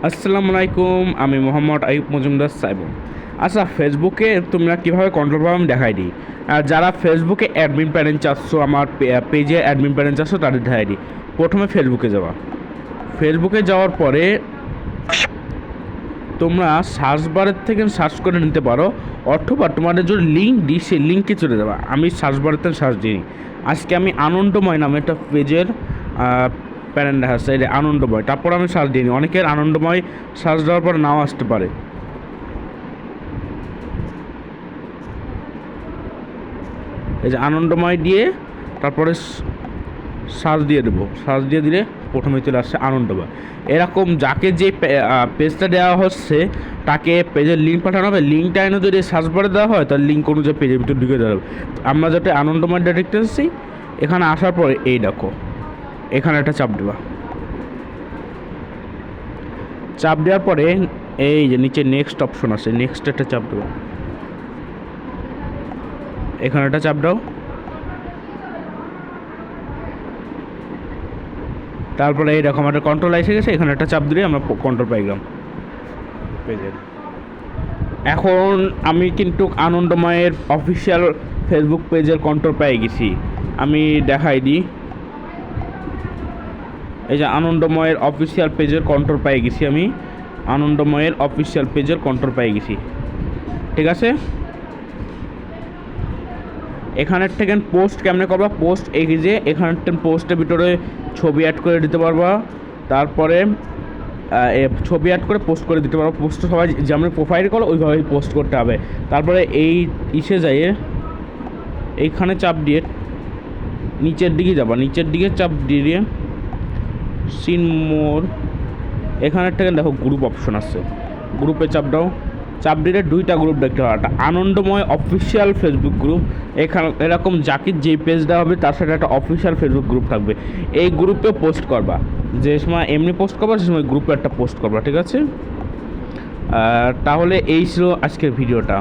আসসালামু আলাইকুম, আমি মোহাম্মদ আইয়ুব মজুমদার সাইবুল। আচ্ছা, ফেসবুকে তোমরা কীভাবে কন্ট্রোল পাবে আমি দেখাই দিই। আর যারা ফেসবুকে অ্যাডমিন প্যানেল চাচ্ছ, আমার পেজে অ্যাডমিন প্যানেল চাচ্ছ, তাদের দেখাই দিই। প্রথমে ফেসবুকে যাওয়া। ফেসবুকে যাওয়ার পরে তোমরা সার্চ বারের থেকে সার্চ করে নিতে পারো, অথবা তোমাদের যদি লিঙ্ক দিই সেই লিঙ্কে চলে যাবা। আমি সার্চ বারের থেকে সার্চ দিই। আজকে আমি আনন্দময় নামে একটা পেজের প্যানেল দেখাচ্ছে, এটা আনন্দময়। তারপর আমি সার্চ দিইনি, অনেকের আনন্দময় সার্চ দেওয়ার পর নাও আসতে পারে। এই যে আনন্দময় দিয়ে তারপরে সার্চ দিয়ে দেবো। সার্চ দিয়ে দিলে প্রথমে চলে আসছে আনন্দময়। এরকম যাকে যে পেজটা দেওয়া হচ্ছে তাকে পেজের লিঙ্ক পাঠানো হবে। লিঙ্কটা এনে যদি সার্চ বারে দেওয়া হয় তাহলে লিঙ্ক অনুযায়ী পেজের ভিতরে ঢুকে যাবে। আমরা যাতে আনন্দময় দেখতে আসছি, এখানে আসার পরে এই দেখো, এখানে একটা চাপ দেবা। চাপ দেওয়ার পরে এই যে নিচে নেক্সট অপশন আছে, নেক্সট একটা চাপ দেবো। এখানে একটা চাপ দাও। তারপরে এইরকম একটা কন্ট্রোল এসে গেছে, এখানে একটা চাপ দিলে আমরা কন্ট্রোল পাই গেলাম পেজের। এখন আমি কিন্তু আনন্দময়ের অফিসিয়াল ফেসবুক পেজের কন্ট্রোল পেয়ে গেছি। আমি দেখাই দিই। এই যে আনন্দময়ের অফিসিয়াল পেজের কন্ট্রোল পেয়ে গেছি। আমি আনন্দময়ের অফিসিয়াল পেজের কন্ট্রোল পেয়ে গেছি, ঠিক আছে। এখানের থেকে পোস্ট কেমনে করবা? পোস্ট এই যে এখানের পোস্টের ভিতরে ছবি অ্যাড করে দিতে পারবা। তারপরে ছবি অ্যাড করে পোস্ট করে দিতে পারবো। পোস্ট সবাই যেমন প্রোফাইল করো ওইভাবেই পোস্ট করতে হবে। তারপরে এই ইসে যাইয়ে এইখানে চাপ দিয়ে নিচের দিকে যাবা। নিচের দিকে চাপ দিয়ে সিন মোর, এখানের থেকে দেখো গ্রুপ অপশন আছে, গ্রুপে চাপ দাও। চাপ দিলে দুইটা গ্রুপ দেখতে পাবে, একটা আনন্দময় অফিসিয়াল ফেসবুক গ্রুপ। এখানে এরকম যাকে যেই পেজ দেওয়া হবে তার সাথে একটা অফিসিয়াল ফেসবুক গ্রুপ থাকবে। এই গ্রুপে পোস্ট করবা, যে সময় এমনি পোস্ট করবা সে সময় গ্রুপে একটা পোস্ট করবা, ঠিক আছে। তাহলে এই ছিল আজকের ভিডিওটা।